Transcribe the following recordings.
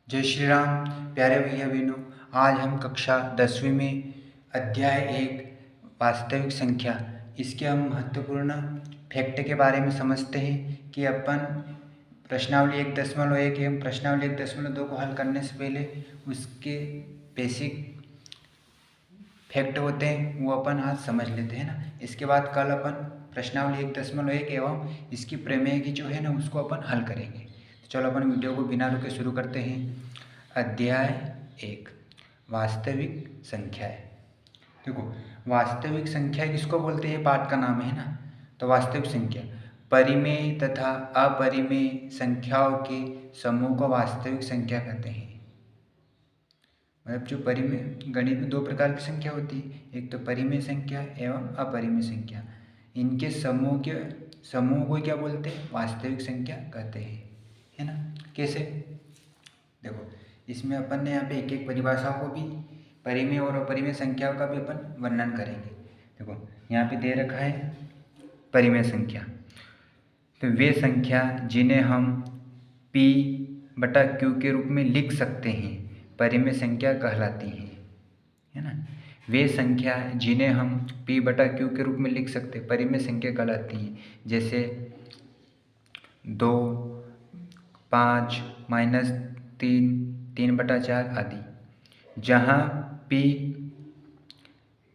जय श्री राम। प्यारे भैया बहनों, आज हम कक्षा 10वीं में अध्याय 1 वास्तविक संख्या इसके हम महत्वपूर्ण फैक्ट के बारे में समझते हैं कि अपन प्रश्नावली 1.1 एवं प्रश्नावली 1.2 को हल करने से पहले उसके बेसिक फैक्ट होते हैं वो अपन आज समझ लेते हैं ना। इसके बाद कल अपन प्रश्नावली 1.1 एवं इसकी प्रमेय की जो है ना उसको अपन हल करेंगे। तो चलो अपन वीडियो को बिना रुके शुरू करते हैं। अध्याय 1 वास्तविक संख्याएं। देखो, वास्तविक संख्या किसको बोलते हैं, पाठ का नाम है ना। तो वास्तविक संख्या परिमेय तथा अपरिमेय संख्याओं के समूह को वास्तविक संख्या कहते हैं। मतलब जो परिमेय, गणित में दो प्रकार की संख्या होती है, एक तो परिमेय संख्या एवं अपरिमेय संख्या। इनके समूह को क्या बोलते हैं, वास्तविक संख्या कहते हैं, है ना। कैसे, देखो इसमें अपन ने यहाँ पे एक एक परिभाषाओं को भी, परिमेय और अपरिमेय संख्याओं का भी अपन वर्णन करेंगे। देखो यहाँ पे दे रखा है परिमेय संख्या, तो वे संख्या जिन्हें हम P/Q के रूप में लिख सकते हैं परिमेय संख्या कहलाती हैं, है ना। वे संख्या जिन्हें हम P/Q के रूप में लिख सकते परिमेय संख्या कहलाती हैं, जैसे 2, 5, -3, 3/4 आदि। जहाँ P,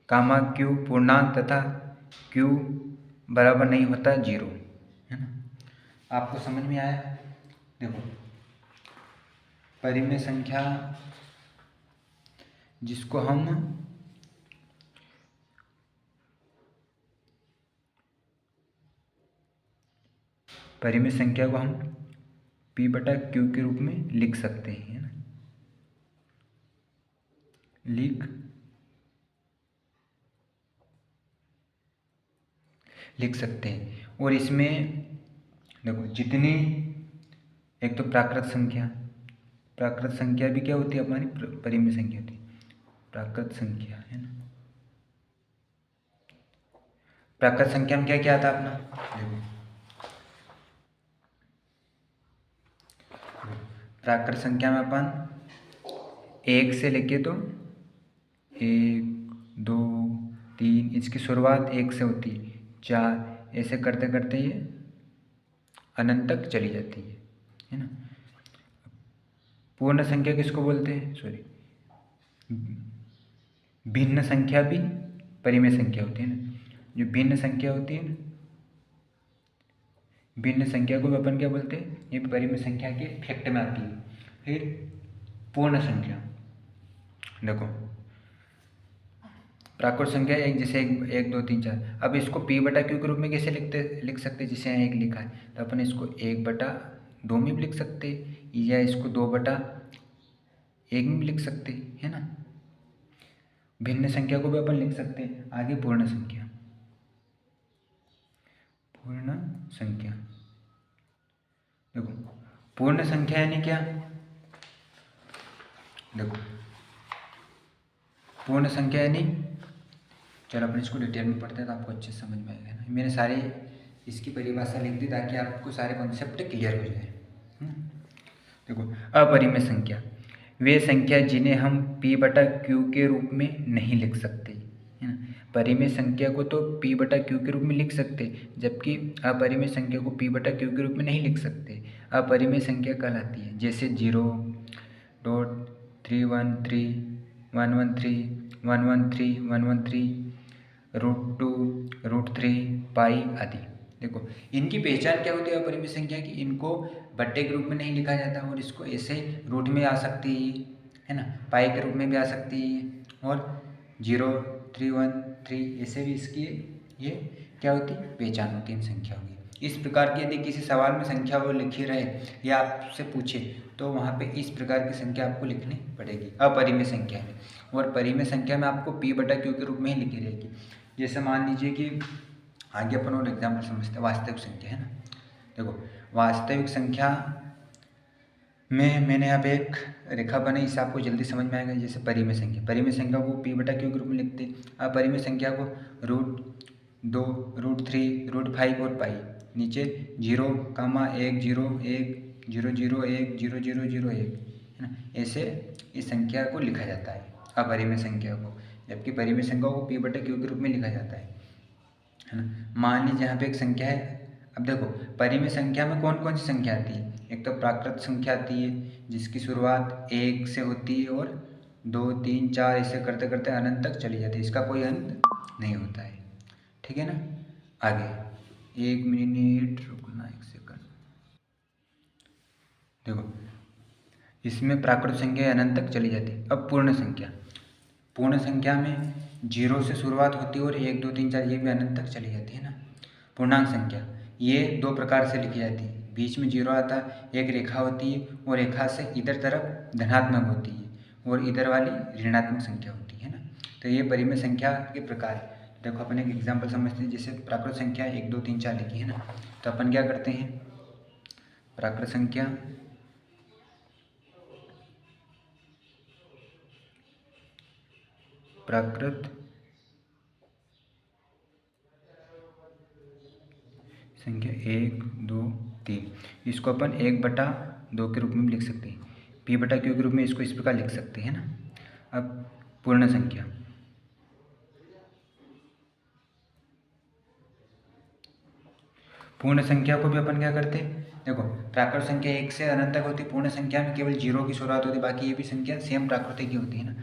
Q पूर्णांक तथा Q बराबर नहीं होता 0, है ना। आपको समझ में आया। देखो परिमेय संख्या जिसको हम परिमेय संख्या को हम P/Q के रूप में लिख सकते हैं, है ना, लिख सकते हैं। और इसमें देखो जितनी, एक तो प्राकृत संख्या भी क्या होती है, हमारी परिमेय संख्या होती है, प्राकृत संख्या, है ना। प्राकृत संख्या में क्या क्या आता अपना, देखो प्राकृत संख्या में अपन 1 से लेके तो 1, 2, 3, इसकी शुरुआत 1 से होती है, 4, ऐसे करते करते ये अनंत तक चली जाती है ना। पूर्ण संख्या किसको बोलते हैं, सॉरी, भिन्न संख्या भी परिमेय संख्या होती है ना। जो भिन्न संख्या होती है ना, भिन्न संख्या को अपन क्या बोलते हैं, ये परिमेय संख्या के फैक्ट में आती है। फिर पूर्ण संख्या, देखो प्राकृत संख्या एक, जैसे 1, 2, 3, 4। अब इसको P/Q के रूप में कैसे लिख सकते, जिसे यहाँ 1 लिखा है, तो अपन इसको 1/2 में भी लिख सकते, या इसको 2/1 में भी लिख सकते, है ना। भिन्न संख्या को भी अपन लिख सकते हैं। आगे पूर्ण संख्या, देखो पूर्ण संख्या यानी क्या, देखो पूर्ण संख्या यानी, चलो अपन इसको डिटेल में पढ़ते हैं तो आपको अच्छे से समझ में आएगा ना। मैंने सारे इसकी परिभाषा लिख दी ताकि आपको सारे कॉन्सेप्ट क्लियर हो जाए। देखो अपरिमेय संख्या, वे संख्या जिन्हें हम P/Q के रूप में नहीं लिख सकते, है ना। परिमेय संख्या को तो P/Q के रूप में लिख सकते, जबकि अपरिमेय संख्या को P/Q के रूप में नहीं लिख सकते। अपरिमेय संख्या कहलाती है, जैसे 0.313, 113, 113, 113, √2, √3, पाई आदि। देखो इनकी पहचान क्या होती है अपरिमेय संख्या की, इनको बट्टे के रूप में नहीं लिखा जाता, और इसको ऐसे रूट में आ सकती है ना, पाई के रूप में भी आ सकती है, और 0, 3, 1, 3 ऐसे भी इसकी ये क्या होती है, पहचान होती है इन संख्याओं की। इस प्रकार की यदि किसी सवाल में संख्या वो लिखी रहे या आपसे पूछे तो वहाँ पे इस प्रकार की संख्या आपको लिखनी पड़ेगी अपरिमेय संख्या में, और परिमेय संख्या में आपको P/Q के रूप में ही लिखी रहेगी। जैसे मान लीजिए कि आगे अपन और एग्जाम्पल समझते हैं, वास्तविक संख्या, है ना। देखो वास्तविक संख्या में मैंने यहाँ पे एक रेखा बनाई, इससे आपको जल्दी समझ में आएगा। जैसे परिमेय संख्या को P/Q के रूप में लिखते हैं। अपरिमेय संख्या को √2, √3, √5 और पाई। नीचे 0, 1, 0, 1, 0, 0, 1, 0, 0, 0, 1, है है ना। ऐसे इस संख्या को लिखा जाता है, अपरिमेय संख्या को, जबकि परिमेय संख्या को p/q के रूप में लिखा जाता है ना। मान लीजिए यहाँ पे एक संख्या है। अब देखो परिमेय संख्या में कौन कौन सी संख्या आती है, एक तो प्राकृत संख्या आती है जिसकी शुरुआत 1 से होती है और 2 3 4 ऐसे करते करते अनंत तक चली जाती है, इसका कोई अंत नहीं होता है, ठीक है ना। आगे 1 मिनट रुकना, 1 सेकंड। देखो इसमें प्राकृत संख्या अनंत तक चली जाती है। अब पूर्ण संख्या, पूर्ण संख्या में 0 से शुरुआत होती है और 1 2 3 4 ये भी अनंत तक चली जाती है ना। पूर्णांक संख्या ये दो प्रकार से लिखी जाती है, बीच में 0 आता है, एक रेखा होती है और रेखा से इधर तरफ धनात्मक होती है और इधर वाली ऋणात्मक संख्या होती है ना। तो ये परिमेय संख्या के प्रकार है। देखो अपन एक एग्जाम्पल समझते हैं, जैसे प्राकृत संख्या 1 2 3 4 लिखी है ना, तो अपन क्या करते हैं, प्राकृत संख्या प्राकृत संख्या 1 2 3, इसको अपन 1/2 के रूप में भी लिख सकते हैं, p/q के रूप में इसको इस प्रकार लिख सकते हैं ना। अब पूर्ण संख्या, पूर्ण संख्या को भी अपन क्या करते हैं, देखो प्राकृत संख्या 1 से अनंत तक होती है, पूर्ण संख्या में केवल 0 की शुरुआत होती है, बाकी ये भी संख्या सेम प्राकृतिक की होती है ना।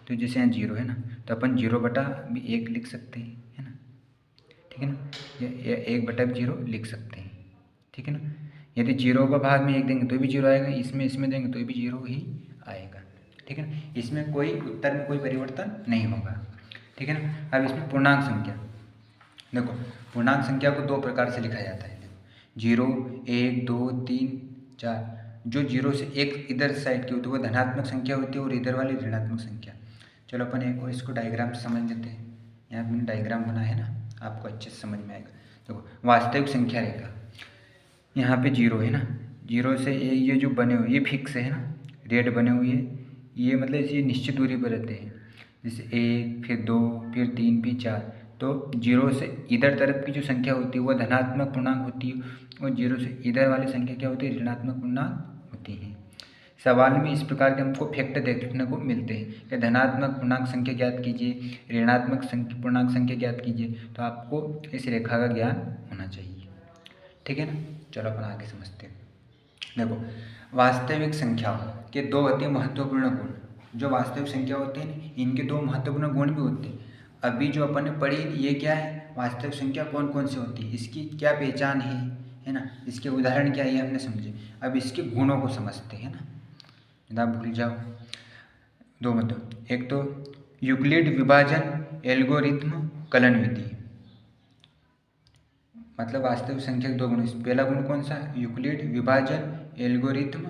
तो जैसे यहाँ 0 है ना, तो अपन 0/1 लिख सकते हैं, है ना, ठीक है ना, या 1/0 लिख सकते हैं, ठीक है ना। यदि 0 का भाग में 1 देंगे तो भी 0 आएगा, इसमें देंगे तो भी 0 ही आएगा, ठीक है ना। इसमें कोई उत्तर में कोई परिवर्तन नहीं होगा, ठीक है ना। अब इसमें पूर्णांक संख्या, देखो पूर्णांक संख्या को दो प्रकार से लिखा जाता है, 0 1 2 3 4। जो 0 से 1 इधर साइड की होती है वो धनात्मक संख्या होती है और इधर वाली ऋणात्मक संख्या। चलो अपन एक और इसको डायग्राम से समझ लेते हैं, यहाँ मैंने डायग्राम बनाया है ना, आपको अच्छे से समझ में आएगा। देखो वास्तविक संख्या रेखा, यहाँ पे 0 है ना, 0 से ये जो बने हुए ये फिक्स है ना, रेड बने हुए ये मतलब ये निश्चित दूरी पर रहते हैं, जैसे 1 फिर 2 फिर 3 फिर 4। तो 0 से इधर तरफ की जो संख्या होती है वो धनात्मक पूर्णांक होती है और 0 से इधर वाली संख्या क्या होती है, ऋणात्मक पूर्णांक होती है। सवाल में इस प्रकार के हमको फैक्ट देखने को मिलते हैं कि धनात्मक पूर्णांक संख्या ज्ञात कीजिए, ऋणात्मक पूर्णांक संख्या ज्ञात कीजिए, तो आपको इस रेखा का ज्ञान होना चाहिए, ठीक है ना। चलो अपन आगे समझते हैं। देखो वास्तविक संख्या के दो अति महत्वपूर्ण गुण, जो वास्तविक संख्या होती है ना इनके दो महत्वपूर्ण गुण भी होते हैं। अभी जो अपन ने पढ़ी ये क्या है, वास्तविक संख्या कौन कौन सी होती है, इसकी क्या पहचान है ना, इसके उदाहरण क्या है हमने समझे। अब इसके गुणों को समझते हैं ना, ना भूल जाओ। दो मतलब, एक तो यूक्लिड विभाजन एल्गोरिथम कलन विधि, मतलब वास्तविक संख्या के दो गुण, पहला गुण कौन सा, यूक्लिड विभाजन एल्गोरिथम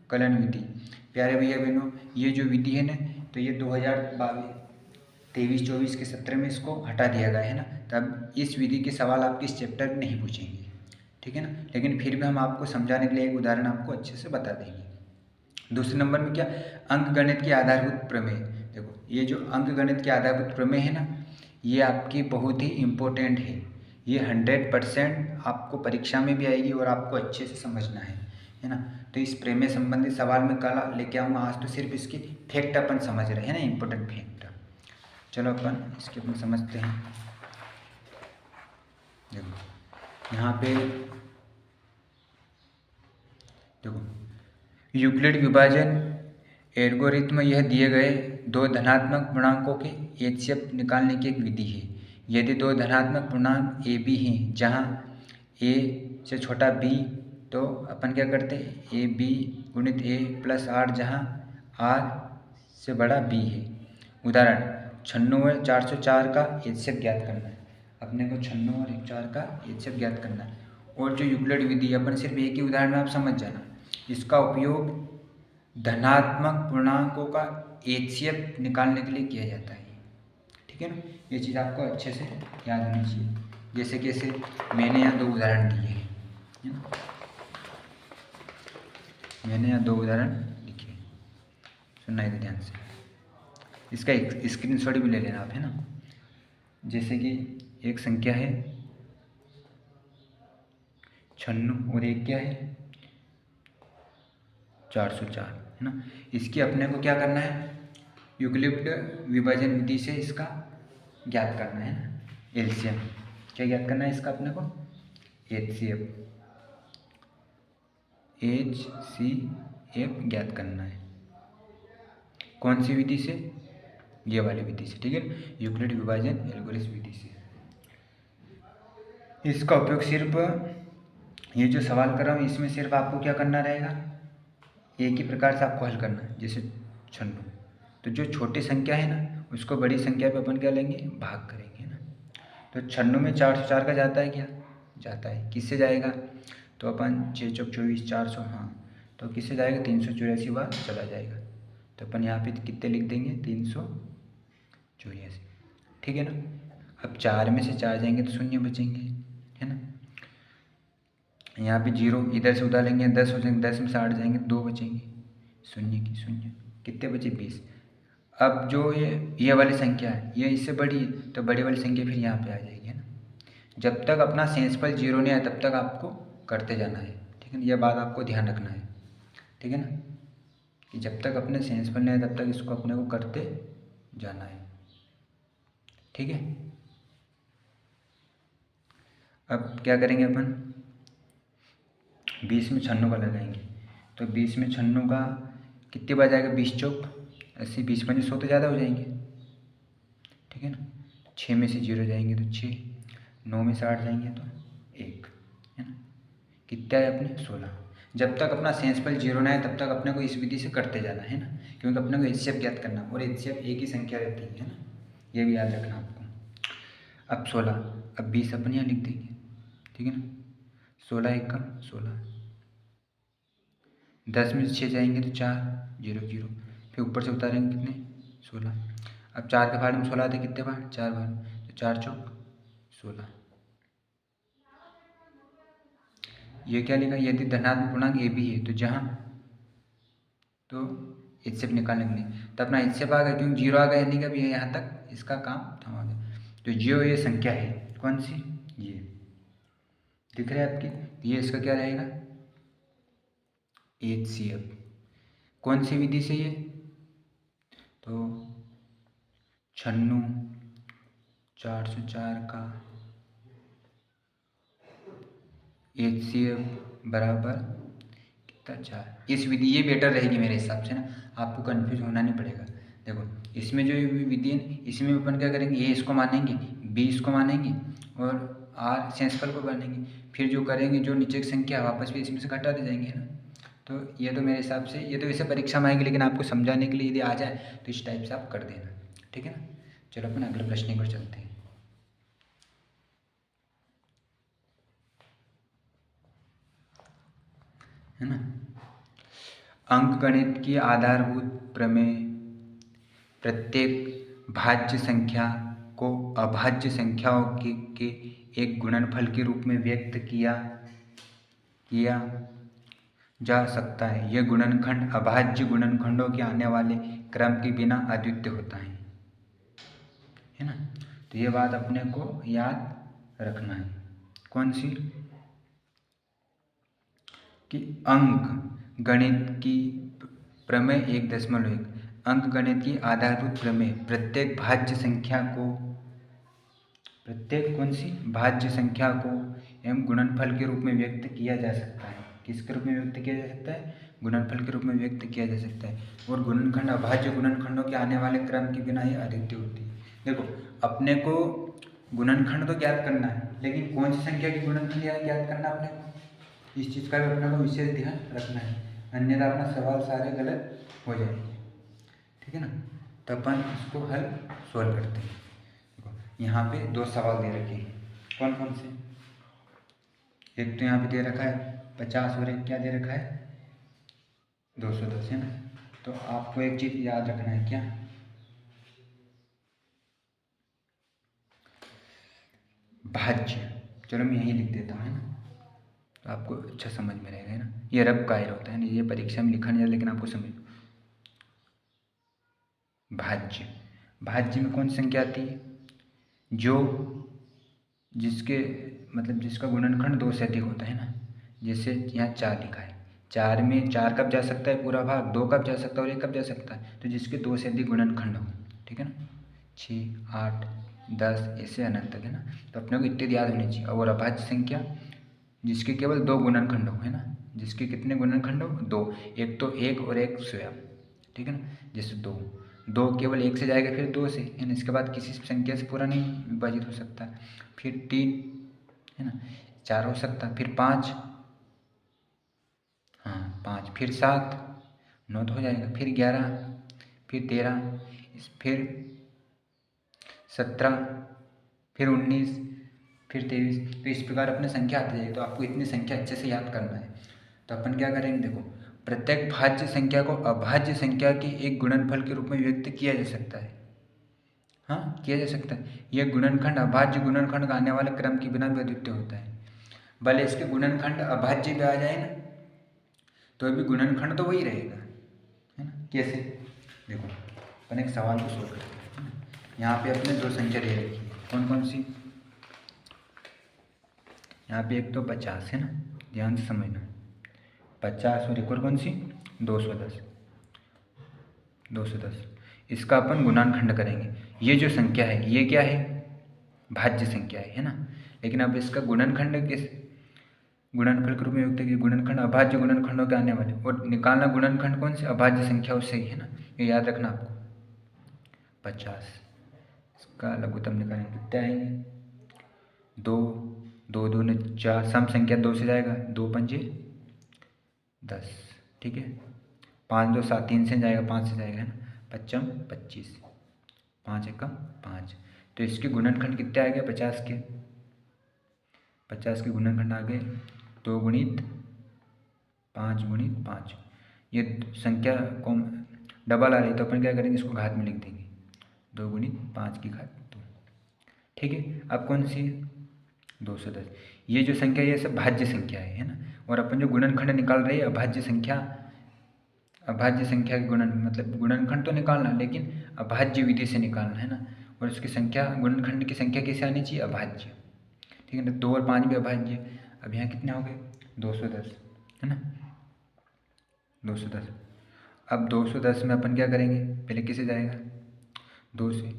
कलन विधि। प्यारे भैया बहनों ये जो विधि है ना, तो ये 2023-24 के सत्र में इसको हटा दिया गया है ना, तब इस विधि के सवाल आपके इस चैप्टर में नहीं पूछेंगे, ठीक है ना। लेकिन फिर भी हम आपको समझाने के लिए एक उदाहरण आपको अच्छे से बता देंगे। दूसरे नंबर में क्या, अंकगणित की आधारभूत प्रमेय। देखो ये जो अंकगणित की आधारभूत प्रमेय है ना, ये आपकी बहुत ही इम्पोर्टेंट है, ये 100% आपको परीक्षा में भी आएगी और आपको अच्छे से समझना है ना। तो इस प्रमेय संबंधी सवाल में कल लेके आऊँगा, आज तो सिर्फ इसकी फैक्ट अपन समझ रहे हैं ना, इम्पोर्टेंट फैक्ट। चलो अपन इसके अपन समझते हैं। देखो यहाँ पे देखो यूक्लिड विभाजन एल्गोरिथम यह दिए गए दो धनात्मक पूर्णांकों के एचसीएफ निकालने की एक विधि है। यदि दो धनात्मक पूर्णांक ए बी हैं जहाँ ए से छोटा बी, तो अपन क्या करते हैं, ए बी गुणित ए प्लस आर, जहाँ आर से बड़ा बी है। उदाहरण 96 और 404 का एचसीएफ ज्ञात करना है, अपने को 96 और 104 का एचसीएफ ज्ञात करना है। और जो यूक्लिड विधि अपन सिर्फ एक ही उदाहरण में आप समझ जाना, इसका उपयोग धनात्मक पूर्णांकों का एचसीएफ निकालने के लिए किया जाता है, ठीक है ना। ये चीज़ आपको अच्छे से याद होनी चाहिए। जैसे कि ऐसे मैंने यहाँ दो उदाहरण दिए हैं, है ना, मैंने यहाँ दो उदाहरण लिखे, सुनना है ध्यान से, इसका एक स्क्रीनशॉट भी ले लेना आप, है ना। जैसे कि एक संख्या है 96 और एक क्या है 404 है ना। इसकी अपने को क्या करना है, यूक्लिड विभाजन विधि से इसका ज्ञात करना है ना, एलसीएम। क्या ज्ञात करना है इसका अपने को, HCF ज्ञात करना है। कौन सी विधि से, ये वाली विधि से, ठीक है, यूक्लिड विभाजन एल्गोरिथम विधि से। इसका उपयोग सिर्फ, ये जो सवाल कर रहा हूँ इसमें सिर्फ आपको क्या करना रहेगा, एक ही प्रकार से आपको हल करना है। जैसे 96, तो जो छोटी संख्या है ना उसको बड़ी संख्या पे अपन क्या लेंगे, भाग करेंगे ना। तो 96 में 404 का जाता है क्या, जाता है। किससे जाएगा, तो अपन 6 चौक 24, 400, हाँ, तो किससे जाएगा, 384 बार चला जाएगा। तो अपन यहाँ पे कितने लिख देंगे, 384, ठीक है ना। अब 4 में से 4 जाएंगे तो 0 बचेंगे, है ना। यहाँ पे 0 इधर से उधर लेंगे, 10 हो जाएंगे, 10 में से 8 जाएंगे 2 बचेंगे, 0 की 0, कितने बचे, 20। अब जो ये वाली संख्या है ये इससे बड़ी है, तो बड़ी वाली संख्या फिर यहाँ पे आ जाएगी, है ना। जब तक अपना सेंसफल 0 नहीं आया तब तक आपको करते जाना है, ठीक है ना। यह बात आपको ध्यान रखना है, ठीक है ना, कि जब तक अपने सेंसफल नहीं आया तब तक इसको अपने को करते जाना है, ठीक है। अब क्या करेंगे अपन, 20 में 96 का लगाएंगे, तो 20 में 96 का कितने बार जाएगा, 20 चौक 80, 20 पंजे 100 तो ज़्यादा हो जाएंगे, ठीक है ना। 6 में से 0 जाएंगे तो 6, 9 में से 8 जाएंगे तो 1, है ना। कितना है अपने, 16। जब तक अपना सेंसफल 0 ना है तब तक अपने को इस विधि से करते जाना है ना, क्योंकि अपने को HCF ज्ञात करना, और HCF एक ही संख्या रहती है ना, ये भी याद रखना आपको। अब 16, अब 20 अपन यहाँ लिख देंगे, ठीक है ना। 16 1 का 16, 10 में से 6 जाएंगे तो 4, 0 0, फिर ऊपर से उतारेंगे कितने, 16। अब 4 के भाड़ में 16 आते कितने बार, 4 बार, तो 4 चौक 16। ये क्या लिखा, यदि धनात्मक पूर्णांक ए भी है तो जहाँ, तो HCF निकालने के लिए, तो अपना HCF आ गया, क्योंकि 0 आ गया यानी कि अब ये यहाँ तक इसका काम थमा गया। तो जो ये संख्या है कौन सी, ये दिख रहा है आपकी, ये इसका क्या रहेगा, HCF। कौन सी विधि से ये, तो 96 404 का HCF बराबर कितना, 4। इस विधि ये बेटर रहेगी मेरे हिसाब से ना, आपको कन्फ्यूज होना नहीं पड़ेगा। देखो इसमें जो विधि है इसमें अपन क्या करेंगे, ए इसको मानेंगे, बी इसको मानेंगे, और आर सेंसफल को मानेंगे, फिर जो करेंगे जो नीचे की संख्या वापस भी इसमें से घटा दे जाएंगे, है ना। तो ये तो मेरे हिसाब से, ये तो वैसे परीक्षा में आएगी, लेकिन आपको समझाने के लिए यदि आ जाए तो इस टाइप से आप कर देना, ठीक है ना। चलो अपन अगले प्रश्न की ओर चलते हैं, है ना। अंकगणित की आधारभूत प्रमेय प्रत्येक भाज्य संख्या को अभाज्य संख्याओं के एक गुणनफल के रूप में व्यक्त किया जा सकता है। यह गुणनखंड अभाज्य गुणनखंडों के आने वाले क्रम के बिना अद्वितीय होता है ना। तो ये बात अपने को याद रखना है, कौन सी, कि अंक गणित की प्रमेय 1.1 अंक गणित की आधारभूत प्रमेय प्रत्येक भाज्य संख्या को, प्रत्येक कौन सी, भाज्य संख्या को एवं गुणनफल के रूप में व्यक्त किया जा सकता है। किसके रूप में व्यक्त किया जा सकता है, गुणनफल के रूप में व्यक्त किया जा सकता है। और गुणनखंड अभाज्य गुणनखंडों के आने वाले क्रम के बिना ये अद्वितीय होती है। देखो अपने को गुणनखंड तो ज्ञात करना है, लेकिन कौन सी संख्या की गुणनखंड ज्ञात करना अपने को, इस चीज़ का भी अपने को विशेष ध्यान रखना है, अन्यथा अपना सवाल सारे गलत हो जाएंगे, ठीक है ना। तो अपन इसको हल सॉल्व करते हैं। देखो यहाँ पे 2 सवाल दे रखे हैं, कौन कौन से, एक तो यहाँ पे दे रखा है 50 और एक क्या दे रखा है 210, है ना। तो आपको एक चीज़ याद रखना है, क्या, भाज्य, चलो मैं यही लिख देता हूँ, है ना, तो आपको अच्छा समझ में रहेगा, है ना। ये रब कायर होता है ना, ये परीक्षा में लिखा नहीं जाता, लेकिन आपको समझ, भाज्य, भाज्य में कौन सी संख्या आती है, जो जिसके मतलब जिसका गुणनखंड 2 से अधिक होता है ना। जैसे यहाँ 4 लिखा है, 4 में 4 कब जा सकता है पूरा भाग, 2 कब जा सकता है और 1 कब जा सकता है, तो जिसके 2 से अधिक गुणनखंड हो, ठीक है ना। 6, 8, 10 ऐसे अनंत तक, है ना। तो अपने को इतने याद होनी चाहिए। और अभाज्य संख्या जिसके केवल 2 गुणनखंड हो, है ना, जिसके कितने गुणनखंड हो, 2, एक तो 1 और एक स्वयं, ठीक है ना। जैसे 2 केवल 1 से जाएगा, फिर 2 से, है ना, इसके बाद किसी संख्या से पूरा नहीं विभाजित हो सकता। फिर 3, है ना, 4 हो सकता, फिर 5, हाँ 5, फिर 7, 9 तो हो जाएगा, फिर 11, फिर 13, फिर 17, फिर 19, फिर 23। तो इस प्रकार अपने संख्या आती जाएगी। तो आपको इतनी संख्या अच्छे से याद करना है। तो अपन क्या करेंगे, देखो, प्रत्येक भाज्य संख्या को अभाज्य संख्या के एक गुणनफल के रूप में व्यक्त किया जा सकता है। हाँ, किया जा सकता है। यह गुणनखंड अभाज्य गुणनखंड का आने वाले क्रम के बिना भी अद्वितीय होता है। भले इसके गुणनखंड अभाज्य भी आ जाए ना, तो भी गुणनखंड तो वही रहेगा, है ना। कैसे, देखो, अपन एक सवाल को सोल्व करते हैं। यहाँ पे अपने 2 संख्या दे रखी है, कौन कौन सी। यहाँ पे एक तो 50 है ना, ध्यान से समझना, 50, और एक और कौन सी, 210। 210 इसका अपन गुणनखंड करेंगे। ये जो संख्या है ये क्या है, भाज्य संख्या है ना। लेकिन अब इसका गुणनखंड किस गुणनफल के रूप में व्यक्त किया, गुणनखंड अभाज्य गुणनखंडों के आने वाले, और निकालना गुणनखंड कौन से, अभाज्य संख्याओं से ही, है ना। ये याद रखना आपको। 50 इसका लघुत्तम निकालेंगे, कितने आएंगे, 2, 2 दूने 4, सम संख्या 2 से जाएगा, 2 पंजे 10, ठीक है। 5 2 7, 3 से जाएगा, 5 से जाएगा, है ना। 5 25, 5 एकम 5। तो इसके गुणनखंड कितने आ गए, 50 के, 50 के गुणनखंड आ गए 2 गुणित 5 गुणित 5। ये संख्या को डबल आ रही है, तो अपन क्या करेंगे, इसको घात में लिख देंगे, 2 गुणित 5 की घात 2, ठीक है। अब कौन सी है, 210। ये जो संख्या ये सब भाज्य संख्या है ना। और अपन जो गुणनखंड निकाल रहे हैं अभाज्य संख्या, अभाज्य संख्या के गुणन मतलब गुणनखंड तो निकालना, लेकिन अभाज्य विधि से निकालना, है ना। और उसकी संख्या, गुणनखंड की संख्या कैसे आनी चाहिए, अभाज्य, ठीक है ना। 2 और 5 भी अभाज्य। अब यहाँ कितने हो गए, 210, है ना, 210। अब 210 में अपन क्या करेंगे, पहले किसे जाएगा, 2 से,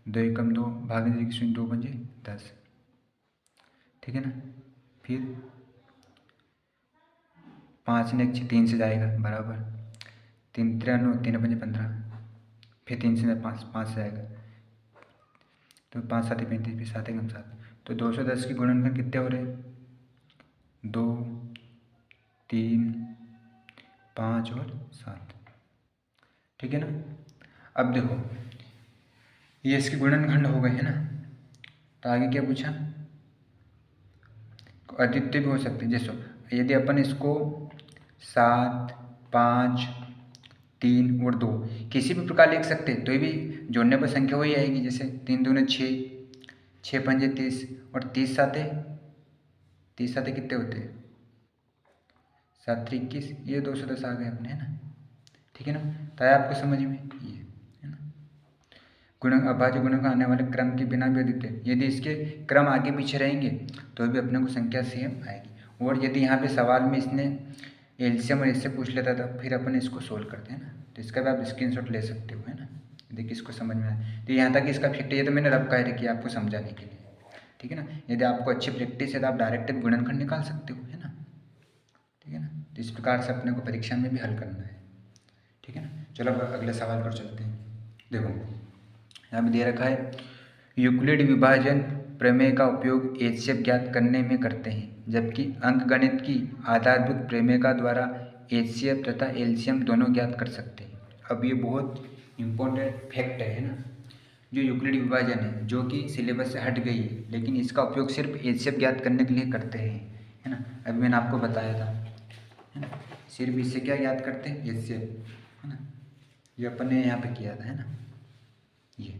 2 एकम 2, भागने से 2 पंजे 10, ठीक है ना। फिर 5 ने 3 से जाएगा, बराबर 3 3 9, 3 पंजे 15, फिर 3 से 5, 5 से जाएगा, तो 5 7 35, फिर 7 एकम 7। तो 210 के गुणनखंड कितने हो रहे हैं, 2 3 5 और 7, ठीक है ना। अब देखो, ये इसके गुणनखंड हो गए, है ना। तो आगे क्या पूछा, अद्वितीय भी हो सकते हैं। जैसे यदि अपन इसको 7 5 3 और 2 किसी भी प्रकार लिख सकते हैं, तो ये भी जोड़ने पर संख्या वही आएगी। जैसे 3 दूने 6, 6 पंजे 30, और 30 साते, 30 साते कितने होते हैं, 7 21, ये 210 आ गए अपने, है ना, ठीक है ना। तो आया आपको समझ में, ये है ना। गुण अभाज्य गुणों का आने वाले क्रम के बिना भी अद्वितीय, यदि इसके क्रम आगे पीछे रहेंगे तो भी अपने को संख्या सेम आएगी। और यदि यहाँ पे सवाल में इसने एलसीएम और इससे पूछ लेता था, फिर अपन इसको सोल्व करते हैं ना, तो इसका भी आप स्क्रीनशॉट ले सकते हो, है ना। देखिए इसको समझ में आए, तो यहाँ तक इसका फिट, ये तो मैंने रब कह रखी है आपको समझाने के लिए, ठीक है ना। यदि आपको अच्छी प्रैक्टिस है तो आप डायरेक्ट गुणनखंड निकाल सकते हो, है ना, ठीक है ना। तो इस प्रकार से अपने को परीक्षा में भी हल करना है, ठीक है ना। चलो अब अगले सवाल पर चलते हैं। देखो यहाँ पे दे रखा है, यूक्लिड विभाजन प्रमेय का उपयोग एचसीएफ ज्ञात करने में करते हैं, जबकि अंकगणित की आधारभूत प्रमेय का द्वारा एचसीएफ तथा एलसीएम दोनों ज्ञात कर सकते हैं। अब ये बहुत इम्पोर्टेंट फैक्ट है ना। जो यूक्लिड विभाजन है, जो कि सिलेबस से हट गई है, लेकिन इसका उपयोग सिर्फ एचसीएफ ज्ञात करने के लिए करते हैं, है ना। अभी मैंने आपको बताया था, है ना। सिर्फ इससे क्या याद करते हैं, एचसीएफ, है ना। ये अपन ने यहाँ पे किया था, है ना, ये,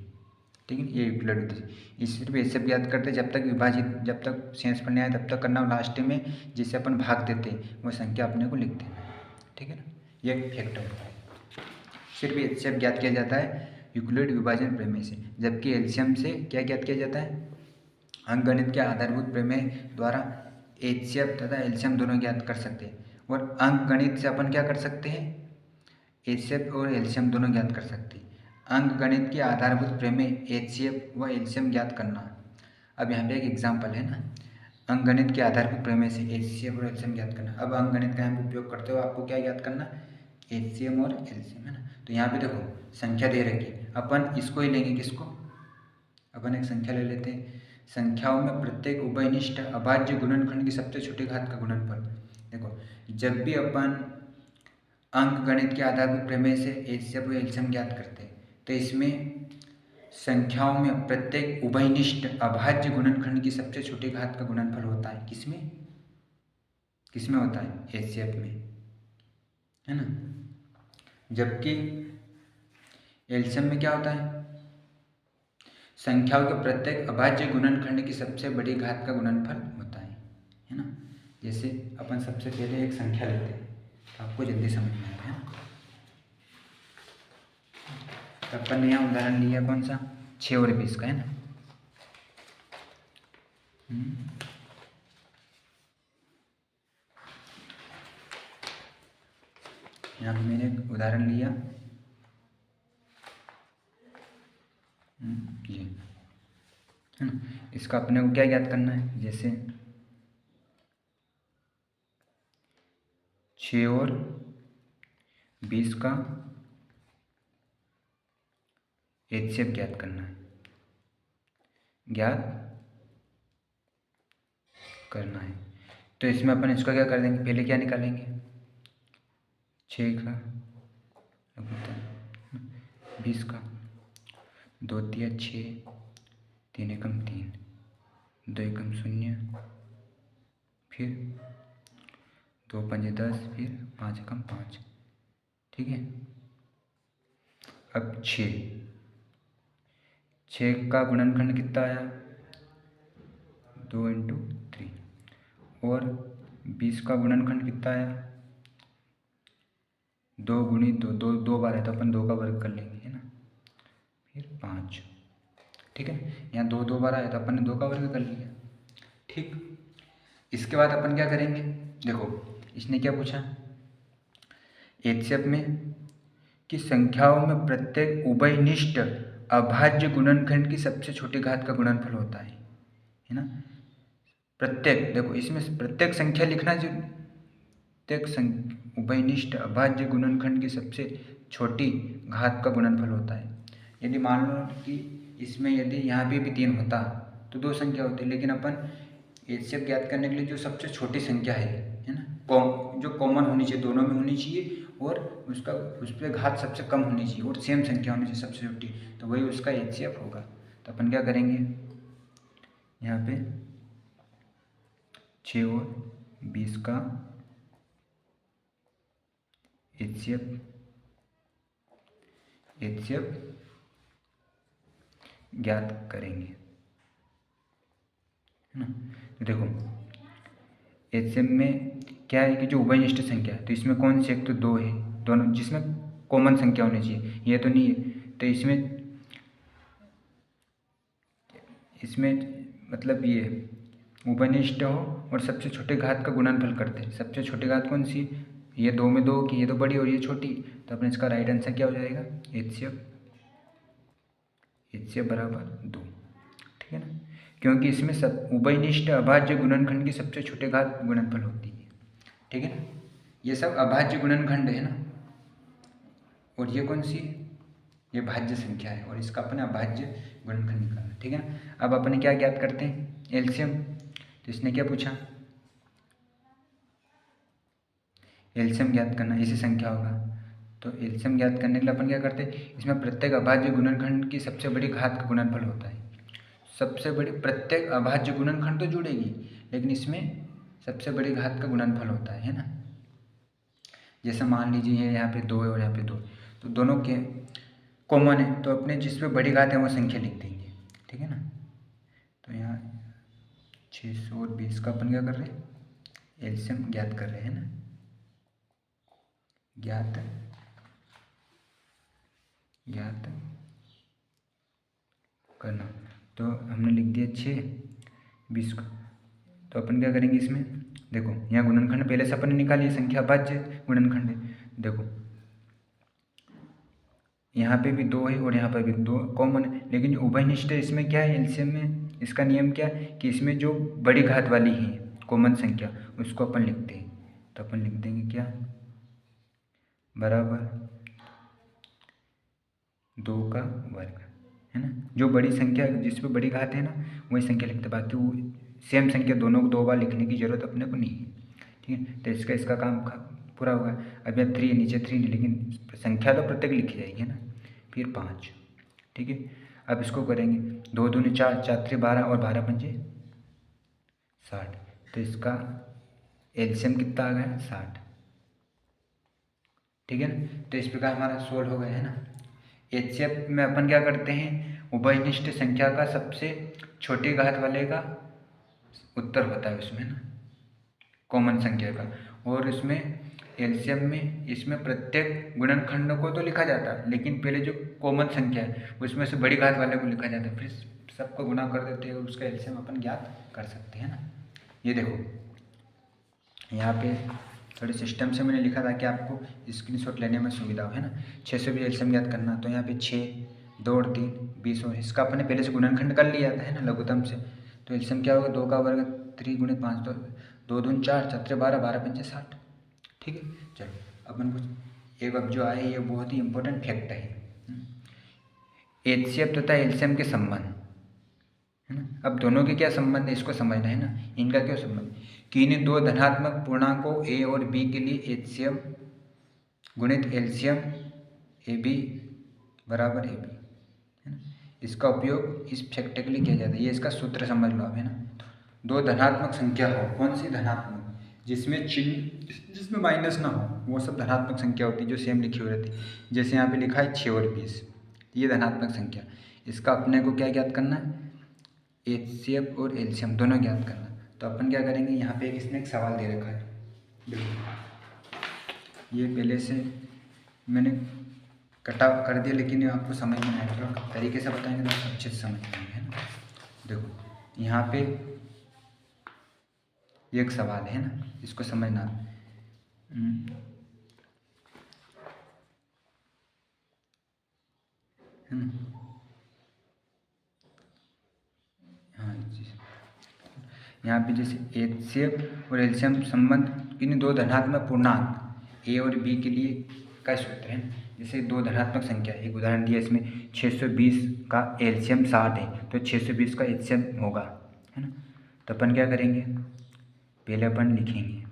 ठीक है। ये यूक्लिड विधि, इस सिर्फ एचसीएफ याद करते जब तक विभाजित, जब तक शेष पढ़ने आए तब तक करना, लास्ट में जिसे अपन भाग देते हैं वो संख्या अपने को लिख देना, ठीक है ना। ये एक फैक्ट होता है, सिर्फ एचसीएफ ज्ञात किया जाता है यूक्लिड विभाजन प्रमेय से, जबकि एलसीएम से क्या ज्ञात किया जाता है, अंकगणित के आधारभूत प्रमेय द्वारा एचसीएफ तथा एलसीएम दोनों ज्ञात कर सकते हैं। और अंक गणित से अपन क्या कर सकते हैं, एचसीएफ और एलसीएम दोनों ज्ञात कर सकते हैं। अंक गणित के आधारभूत प्रमेय एचसीएफ व एलसीएम ज्ञात करना। अब यहाँ पे एक एग्जाम्पल है ना, अंक गणित के आधारभूत प्रमेय से एचसीएफ और एलसीएम ज्ञात करना। अब अंक गणित का यहाँ पे उपयोग करते हो आपको क्या ज्ञात करना, एचसीएम और एलसीएम, है ना। तो यहाँ पे देखो संख्या दे रखी, अपन इसको ही लेंगे, किसको, अपन एक संख्या ले लेते हैं। संख्याओं में प्रत्येक उभयनिष्ठ अभाज्य गुणनखंड की सबसे छोटी घात का गुणनफल। देखो जब भी अपन अंक गणित के आधारभूत प्रमेय से एचसीएफ और एलसीएम ज्ञात करते हैं तो इसमें संख्याओं में प्रत्येक उभयनिष्ठ अभाज्य गुणनखंड की सबसे छोटी घात का गुणनफल होता है। किसमें, किसमें होता है, एचसीएफ में, है ना। जबकि एलसीएम में क्या होता है, संख्याओं के प्रत्येक अभाज्य गुणनखंड की सबसे बड़ी घात का गुणनफल होता है ना। जैसे अपन सबसे पहले एक संख्या लेते हैं तो आपको जल्दी समझ में आएगा, है ना। तो अपन ने यहाँ उदाहरण लिया कौन सा, 6 और 20 का, है ना। यहाँ पे मैंने एक उदाहरण लिया, ये, है ना। इसका अपने को क्या ज्ञात करना है, जैसे 6 और 20 का एचसीएफ ज्ञात करना है, ज्ञात करना है। तो इसमें अपन इसको क्या कर देंगे, पहले क्या निकालेंगे, 6 का 20 का, 2 तिया 6, 3 एकम 3, 2 एकम 0, फिर 2 पंजे 10, फिर 5 एकम 5, ठीक है। अब 6 का गुणनखंड कितना आया, 2 × 3, और 20 का गुणनखंड कितना आया, 2 × 2, 2 बार है तो अपन 2 का वर्ग कर लेंगे, है ना, फिर 5, ठीक है। यहाँ 2 बार आया तो अपन ने 2 का वर्ग कर लिया, ठीक। इसके बाद अपन क्या करेंगे, देखो इसने क्या पूछा, एचसीएफ में कि संख्याओं में प्रत्येक उभयनिष्ठ अभाज्य गुणनखंड की सबसे छोटी घात का गुणनफल होता है ना। प्रत्येक, देखो इसमें प्रत्येक संख्या लिखना जो, प्रत्येक उभयनिष्ठ अभाज्य गुणनखंड की सबसे छोटी घात का गुणनफल होता है। यदि मान लो कि इसमें यदि यहाँ पे भी 3 होता तो 2 संख्या होती, लेकिन अपन एचसीएफ ज्ञात करने के लिए जो सबसे छोटी संख्या है ना, जो कॉमन होनी चाहिए, दोनों में होनी चाहिए, और उसका उस पर घात सबसे कम होनी चाहिए और सेम संख्या होनी चाहिए सबसे छोटी, तो वही उसका एचसीएफ होगा। तो अपन क्या करेंगे, यहाँ पे 6 और 20 का एचसीएफ ज्ञात करेंगे, है ना। तो देखो एचसीएफ में क्या है कि जो उभयनिष्ठ संख्या है, तो इसमें कौन सी, एक तो 2 है, दोनों जिसमें कॉमन संख्या होनी चाहिए, ये तो नहीं है, तो इसमें मतलब ये उभयनिष्ठ हो और सबसे छोटे घात का गुणनफल करते हैं। सबसे छोटी घात कौन सी, ये 2 में 2 की, ये तो बड़ी और ये छोटी, तो अपने इसका राइट आंसर क्या हो जाएगा, एचसीएफ बराबर 2, ठीक है ना। क्योंकि इसमें सब उभयनिष्ठ अभाज्य गुणनखंड की सबसे छोटे घात गुणनफल होती है, ठीक है ना। ये सब अभाज्य गुणनखंड है ना, और ये कौन सी, ये भाज्य संख्या है और इसका अपने अभाज्य गुणनखंड निकालना, ठीक है ना। अब अपने क्या ज्ञात करते हैं, एलसीएम। तो इसने क्या पूछा, एलसीएम ज्ञात करना, इसी संख्या होगा। तो एलसीएम ज्ञात करने के लिए अपन क्या करते हैं, इसमें प्रत्येक अभाज्य गुणनखंड की सबसे बड़ी घात का गुणनफल होता है। सबसे बड़ी, प्रत्येक अभाज्य गुणनखंड तो जुड़ेगी, लेकिन इसमें सबसे बड़ी घात का गुणनफल होता है ना। जैसे मान लीजिए यहाँ पे 2 है और यहाँ पे 2, तो दोनों के कॉमन है, तो अपने जिस पे बड़ी घात है वो संख्या लिख देंगे, ठीक है ना। तो यहाँ 620 का अपन क्या कर रहे हैं, एलसीएम ज्ञात कर रहे हैं ना, ज्ञात करना। तो हमने लिख दिया 6 20 का, तो अपन क्या करेंगे, इसमें देखो यहाँ गुणनखंड पहले से अपन ने निकाली, संख्या भाज्य गुणनखंड है। देखो यहाँ पे भी 2 है और यहाँ पर भी 2 कॉमन है, लेकिन जो उभयनिष्ठ है इसमें क्या है, एलसीएम में इसका नियम क्या है कि इसमें जो बड़ी घात वाली है कॉमन संख्या उसको अपन लिखते हैं। तो अपन लिख देंगे क्या, बराबर 2 का वर्ग, है ना। जो बड़ी संख्या जिसपे बड़ी घात है ना वही संख्या लिखते हैं, बाकी वो सेम संख्या दोनों को 2 बार लिखने की जरूरत अपने को नहीं है, ठीक है। तो इसका काम पूरा होगा। अब यहाँ 3 नीचे 3 नहीं, लेकिन संख्या तो प्रत्येक लिखी जाएगी, है ना। फिर 5, ठीक है। अब इसको करेंगे 2 दूनी 4, 4 3 12 और 12 पंजे 60। तो इसका एलसीएम कितना आ गया, 60, ठीक है ना। तो इस प्रकार हमारा सोल्व हो गया, है ना। एचसीएफ में अपन क्या करते हैं, उभयनिष्ठ संख्या का सबसे छोटी घात वाले का उत्तर होता है उसमें ना, कॉमन संख्या का। और इसमें एलसीएम में इसमें प्रत्येक गुणनखंड को तो लिखा जाता है, लेकिन पहले जो कॉमन संख्या है उसमें से बड़ी घात वाले को लिखा जाता है, फिर सबको गुणा कर देते हैं और उसका एलसीएम अपन ज्ञात कर सकते हैं ना। ये देखो यहाँ पे थोड़े सिस्टम से मैंने लिखा था कि आपको स्क्रीनशॉट लेने में सुविधा हो, है ना। 620 एलसीएम ज्ञात करना, तो यहाँ पे 6 2 और 3 20 और इसका अपने पहले से गुणनखंड कर लिया था, है ना, लघुत्तम से। तो एलसीएम क्या होगा, 2 का वर्ग 3 गुणित 5, तो 2 दूनी 4, 4 3 12, 12 पंजे 60, ठीक है। चलो अपन कुछ एक अब जो आए ये बहुत ही इंपॉर्टेंट फैक्ट है, एचसीएफ तथा एलसीएम के संबंध, है ना। अब दोनों के क्या संबंध है इसको समझना है ना। इनका क्या संबंध, कि इन 2 धनात्मक पूर्णांकों ए और बी के लिए एचसीएम गुणित एलसीएम ए बी बराबर ए बी, है ना। इसका उपयोग इस फैक्ट के लिए किया जाता है, ये इसका सूत्र समझ लो आप, है ना। 2 धनात्मक संख्या हो, कौन सी धनात्मक, जिसमें चिन्ह जिसमें माइनस ना हो, वो सब धनात्मक संख्या होती है जो सेम लिखी हुई रहती है। जैसे यहाँ पे लिखा है 6 और 20, ये धनात्मक संख्या। इसका अपने को क्या ज्ञात करना है, एचसीएफ और एलसीएम दोनों ज्ञात करना। तो अपन क्या करेंगे, यहाँ पे इसने एक सवाल दे रखा है, देखो ये पहले से मैंने कटा कर दिया, लेकिन ये आपको समझ में आएगा, थोड़ा तरीके से बताएंगे तो आप अच्छे से समझ पाएंगे, है ना। देखो यहाँ पे ये एक सवाल है ना, इसको समझना, है ना। हाँ जी, यहाँ पे जैसे एचसीएफ और एलसीएम संबंध किन 2 धनात्मक पूर्णांक ए और बी के लिए का सूत्र है। जैसे 2 धनात्मक संख्या, एक उदाहरण दिया इसमें 620 का एलसीएम 60 है, तो 620 का एलसीएम होगा, है ना। तो अपन क्या करेंगे, पहले अपन लिखेंगे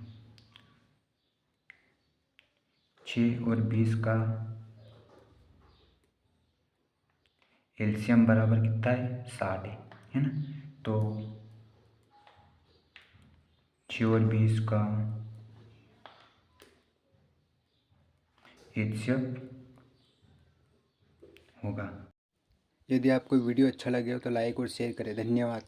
6 और 20 का एलसीएम बराबर कितना है, 60 है ना। तो 6 और 20 का एचसीएफ होगा। यदि आपको वीडियो अच्छा लगे हो तो लाइक और शेयर करें, धन्यवाद।